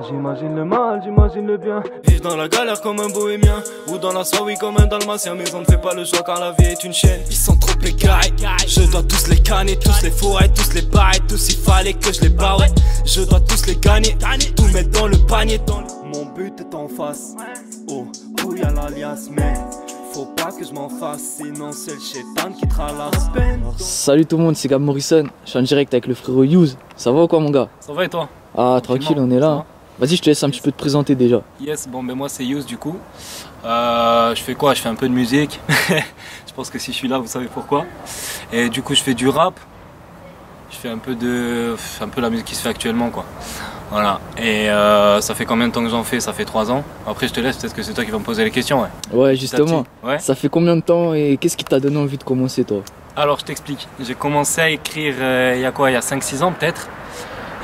J'imagine le mal, j'imagine le bien. Vivre dans la galère comme un bohémien, ou dans la soirée comme un dalmatien. Mais on ne fait pas le choix car la vie est une chaîne. Ils sont trop égarés, je dois tous les canner, tous les fourrer, tous les barrer. Tous il fallait que je les barre, ouais. Je dois tous les gagner, tout mettre dans le panier. Mon but est en face, oh, bouille à l'alias. Mais faut pas que je m'en fasse, sinon c'est le chétan qui tralasse. Salut tout le monde, c'est Gab Morrison. Je suis en direct avec le frérot Use. Ça va ou quoi mon gars? Ça va et toi? Ah tranquille, on est là. Vas-y, je te laisse un petit peu te présenter déjà. Yes, bon ben moi c'est Use du coup. Je fais quoi? Je fais un peu de musique. Je pense que si je suis là, vous savez pourquoi. Et du coup je fais du rap. Je fais un peu la musique qui se fait actuellement quoi. Voilà. Et ça fait combien de temps que j'en fais? Ça fait 3 ans. Après je te laisse, peut-être que c'est toi qui vas me poser les questions. Ouais justement. Ouais. Ça fait combien de temps et qu'est-ce qui t'a donné envie de commencer toi? Alors je t'explique. J'ai commencé à écrire il y a 5-6 ans peut-être.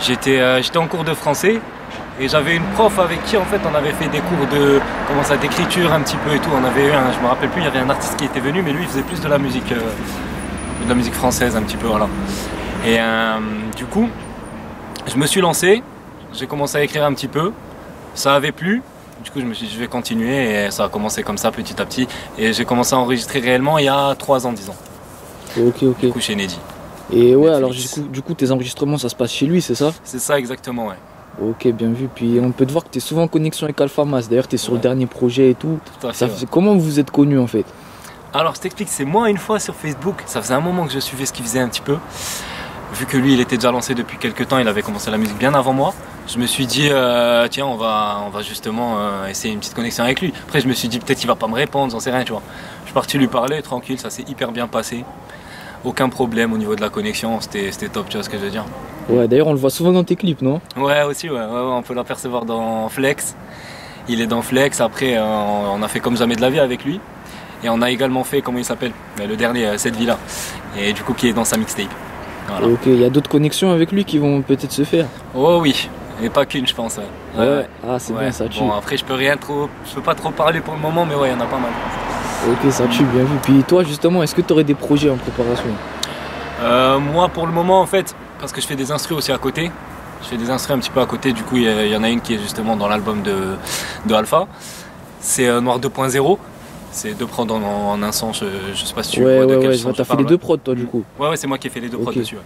J'étais en cours de français. Et j'avais une prof avec qui en fait on avait fait des cours d'écriture un petit peu et tout. On avait eu je me rappelle plus, il y avait un artiste qui était venu, mais lui il faisait plus de la musique française un petit peu, voilà. Et du coup, je me suis lancé, j'ai commencé à écrire un petit peu, ça avait plu. Du coup je me suis dit je vais continuer et ça a commencé comme ça petit à petit. Et j'ai commencé à enregistrer réellement il y a 3 ans, disons. Ok. Du coup chez Neddy. Et ouais, alors du coup tes enregistrements ça se passe chez lui, c'est ça? C'est ça exactement, ouais. Ok, bien vu. Puis on peut te voir que tu es souvent en connexion avec Alpha Mas. D'ailleurs, tu es sur le dernier projet et tout. Tout à fait, Comment vous vous êtes connus en fait? Alors, je t'explique, c'est moi une fois sur Facebook. Ça faisait un moment que je suivais ce qu'il faisait un petit peu. Vu que lui, il était déjà lancé depuis quelques temps, il avait commencé la musique bien avant moi. Je me suis dit, tiens, on va justement essayer une petite connexion avec lui. Après, je me suis dit, peut-être qu'il va pas me répondre, j'en sais rien, tu vois. Je suis parti lui parler, tranquille, ça s'est hyper bien passé. Aucun problème au niveau de la connexion, c'était top, tu vois ce que je veux dire. Ouais, d'ailleurs on le voit souvent dans tes clips, non? Ouais, aussi, ouais, on peut l'apercevoir dans Flex. Il est dans Flex, après on a fait Comme jamais de la vie avec lui. Et on a également fait, comment il s'appelle? Le dernier, Cette vie-là. Et du coup qui est dans sa mixtape. Voilà. Ok, il y a d'autres connexions avec lui qui vont peut-être se faire? Oh oui, et pas qu'une je pense. Ouais. Ah c'est bien, ça tue. Bon après je peux pas trop parler pour le moment, mais ouais, il y en a pas mal. Ok, ça tue, bien vu. Puis toi justement, est-ce que tu aurais des projets en préparation? Moi pour le moment en fait, parce que je fais des instrus aussi à côté. Je fais des instrus un petit peu à côté, du coup il y en a une qui est justement dans l'album de Alpha. C'est Noir 2.0. C'est 2 prods en un sens, je sais pas si tu vois de quel sens. T'as fait les 2 prods toi du coup? Ouais, c'est moi qui ai fait les 2 prods dessus. Ouais.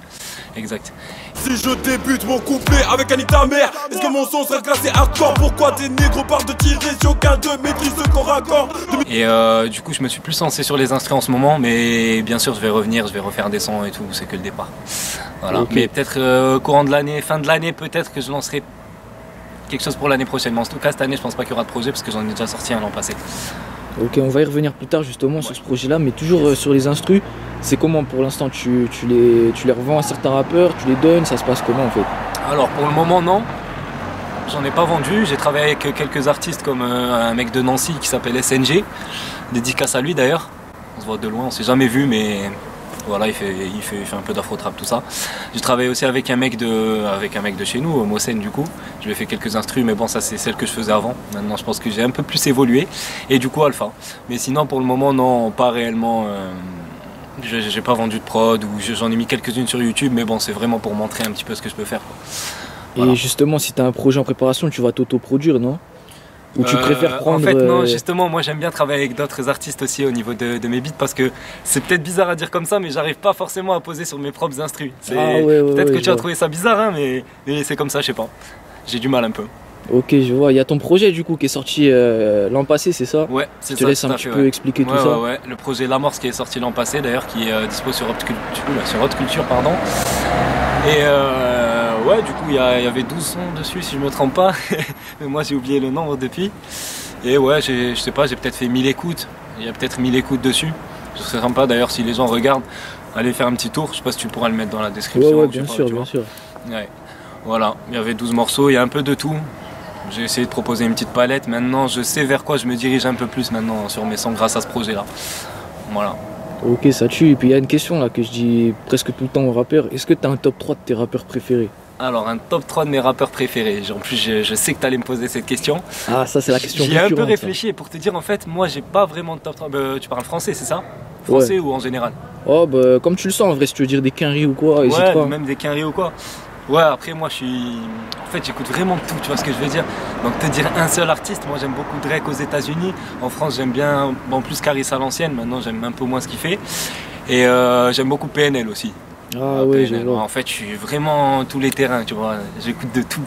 Exact. Si je débute mon couplet avec Annie ta mère, est-ce que mon son serait classé hardcore? Pourquoi des négros partent de tirer si aucun d'eux maîtrise le corps à corps? Et du coup je me suis plus lancé sur les instruments en ce moment, mais bien sûr je vais revenir, je vais refaire des sons et tout, c'est que le départ. Voilà. Okay. Mais peut-être courant de l'année, fin de l'année, peut-être que je lancerai quelque chose pour l'année prochaine. Mais en tout cas cette année je pense pas qu'il y aura de projet parce que j'en ai déjà sorti un l'an passé. Ok, on va y revenir plus tard justement sur ce projet-là, mais toujours sur les instrus. C'est comment pour l'instant? Tu les revends à certains rappeurs, tu les donnes, ça se passe comment en fait? Alors pour le moment non, j'en ai pas vendu. J'ai travaillé avec quelques artistes comme un mec de Nancy qui s'appelle SNG, dédicace à lui d'ailleurs. On se voit de loin, on s'est jamais vu, mais voilà, il fait un peu d'afro-trap, tout ça. J'ai travaillé aussi avec un mec de chez nous, Mosen du coup. Je lui ai fait quelques instrus, mais bon ça c'est celle que je faisais avant. Maintenant je pense que j'ai un peu plus évolué. Et du coup Alpha. Mais sinon pour le moment non, pas réellement. J'ai pas vendu de prod, ou j'en ai mis quelques-unes sur YouTube, mais bon c'est vraiment pour montrer un petit peu ce que je peux faire, quoi. Voilà. Et justement si tu as un projet en préparation, tu vas t'auto-produire, non? Ou tu préfères prendre... En fait non, justement moi j'aime bien travailler avec d'autres artistes aussi au niveau de mes beats, parce que c'est peut-être bizarre à dire comme ça, mais j'arrive pas forcément à poser sur mes propres instrus. Peut-être que tu as trouvé ça bizarre, hein, mais c'est comme ça, je sais pas. J'ai du mal un peu. Ok, je vois. Il y a ton projet du coup qui est sorti l'an passé, c'est ça? Ouais, c'est ça. Je te laisse un petit peu expliquer tout ça. Ouais, le projet L'Amorce qui est sorti l'an passé d'ailleurs, qui est dispo sur Haute Culture, pardon. Et ouais, du coup il y avait 12 sons dessus si je me trompe pas, mais moi j'ai oublié le nombre depuis. Et ouais, je sais pas, j'ai peut-être fait 1000 écoutes, il y a peut-être 1000 écoutes dessus. Ce serait sympa d'ailleurs si les gens regardent, allez faire un petit tour, je sais pas si tu pourras le mettre dans la description. Ouais, bien sûr. Ouais. Voilà, il y avait 12 morceaux, il y a un peu de tout. J'ai essayé de proposer une petite palette, maintenant je sais vers quoi je me dirige un peu plus maintenant sur mes sons grâce à ce projet là. Voilà. Ok, ça tue. Et puis il y a une question là que je dis presque tout le temps aux rappeurs. Est-ce que tu as un top 3 de tes rappeurs préférés? Alors un top 3 de mes rappeurs préférés. En plus je sais que tu allais me poser cette question. Ah ça c'est la question. J'y ai un peu réfléchi et pour te dire en fait moi j'ai pas vraiment de top 3. Tu parles français c'est ça? Français ou en général? Oh bah comme tu le sens en vrai, si tu veux dire des quinries ou quoi, ouais, pas. Même des quinries ou quoi. Ouais, après moi je suis... En fait j'écoute vraiment tout, tu vois ce que je veux dire. Donc te dire un seul artiste, moi j'aime beaucoup Drake aux États-Unis. En France j'aime bien, bon plus Caris à l'ancienne, maintenant j'aime un peu moins ce qu'il fait. Et j'aime beaucoup PNL aussi. Ah ouais, je PNL. vois. En fait je suis vraiment tous les terrains, tu vois, j'écoute de tout.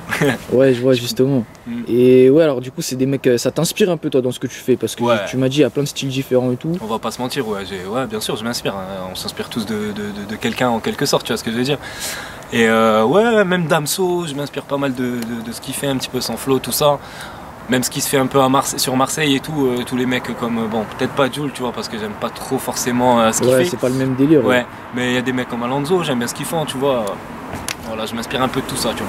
Ouais, je vois justement. Et ouais, alors du coup, c'est des mecs, ça t'inspire un peu toi dans ce que tu fais parce que Ouais. tu m'as dit il y a plein de styles différents et tout. On va pas se mentir, ouais, ouais bien sûr je m'inspire. Hein. On s'inspire tous de quelqu'un en quelque sorte, tu vois ce que je veux dire. Et ouais, même Damso, je m'inspire pas mal de ce qu'il fait, un petit peu sans flow, tout ça. Même ce qui se fait un peu à sur Marseille et tout, tous les mecs comme, bon, peut-être pas Jul, tu vois, parce que j'aime pas trop forcément ce qu'il Ouais, fait. c'est pas le même délire. Ouais, mais il y a des mecs comme Alonso, j'aime bien ce qu'ils font, tu vois. Voilà, je m'inspire un peu de tout ça, tu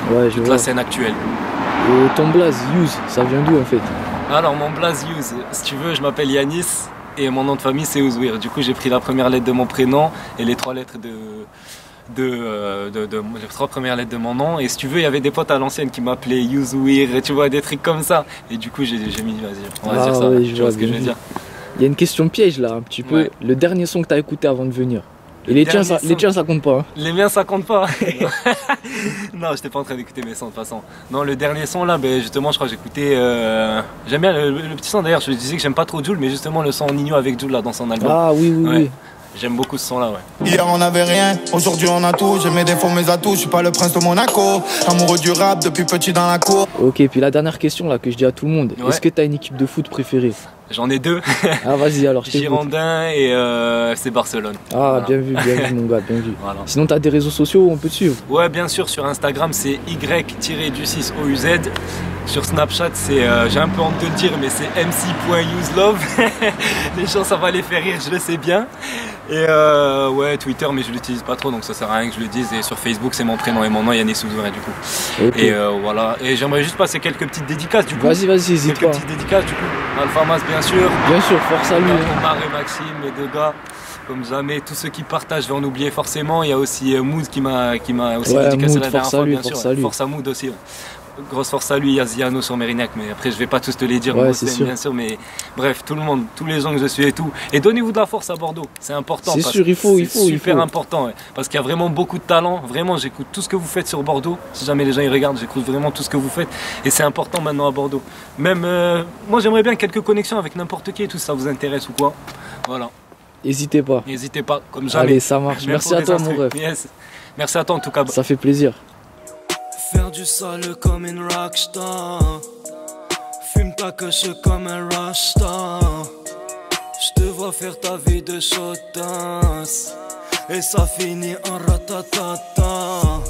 vois. Ouais, je Toute vois. la scène actuelle. Et ton blaze, Use, ça vient d'où en fait? Alors, mon blaze Use, si tu veux, je m'appelle Yanis et mon nom de famille c'est Ouzouir. Du coup, j'ai pris la première lettre de mon prénom et les 3 lettres les 3 premières lettres de mon nom. Et si tu veux, il y avait des potes à l'ancienne qui m'appelaient Ouzouir, tu vois, des trucs comme ça. Et du coup, j'ai mis, vas-y, on va dire ça. Ouais, Tu vois ce que je veux dire. Il y a une question piège là, un petit peu. Ouais. Le dernier son que t'as écouté avant de venir. Et Le les tiens, dernier ça compte pas. Hein. Les miens ça compte pas. Non, j'étais pas en train d'écouter mes sons de toute façon. Non, le dernier son là, ben, justement, je crois que j'écoutais. J'aime bien le petit son d'ailleurs. Je disais que j'aime pas trop Jul, mais justement le son Nino avec Jul là dans son album. Ah oui, oui, Ouais. oui. J'aime beaucoup ce son là, ouais. Hier on avait rien, aujourd'hui on a tout. J'ai mes défauts, mes atouts, je suis pas le prince de Monaco. Amoureux du rap depuis petit dans la cour. Ok, puis la dernière question là que je dis à tout le monde. Ouais. Est-ce que t'as une équipe de foot préférée? J'en ai 2. Ah vas-y alors, je t'écoute. Girondin et c'est Barcelone. Ah Voilà. bien vu mon gars, bien vu. Voilà. Sinon t'as des réseaux sociaux où on peut te suivre? Ouais, bien sûr, sur Instagram c'est Y-6OUZ. Sur Snapchat c'est, j'ai un peu honte de le dire, mais c'est mc.uselove. Les gens ça va les faire rire, je le sais bien. Et ouais, Twitter, mais je l'utilise pas trop donc ça sert à rien que je le dise. Et sur Facebook c'est mon prénom et mon nom, Yanis Ouzouir du coup. Ok. Et voilà, et j'aimerais juste passer quelques petites dédicaces du coup. Vas-y, hésite Quelques pas. petites dédicaces du coup. Alpha Mas bien sûr. Bien sûr, force à lui. hein. Omar et Maxime, les 2 gars, comme jamais, tous ceux qui partagent, je vais en oublier forcément. Il y a aussi Mood qui m'a aussi Ouais, dédicacé Mood, la dernière force à fois, lui, bien sûr. force à lui. Force à Mood aussi. Ouais. Grosse force à lui, il y a Ziano sur Mérignac, mais après je vais pas tous te les dire, Ouais, Mood, c'est sûr. bien sûr, mais bref, tout le monde, tous les gens que je suis et tout. Et donnez-vous de la force à Bordeaux, c'est important. C'est parce sûr, il que faut. C'est super important, ouais, parce qu'il y a vraiment beaucoup de talent. Vraiment, j'écoute tout ce que vous faites sur Bordeaux. Si jamais les gens y regardent, j'écoute vraiment tout ce que vous faites. Et c'est important maintenant à Bordeaux. Même, moi j'aimerais bien quelques connexions avec n'importe qui et tout, si ça vous intéresse ou quoi. Voilà. N'hésitez pas. N'hésitez pas, comme jamais. Allez, ça marche. Même Merci pour à les toi instrus. mon ref. Yes. Merci à toi en tout cas. Ça fait plaisir. Faire du sale comme une rockstar. Fume ta queue comme un rasta. Je te vois faire ta vie de chotasse. Et ça finit en ratatata.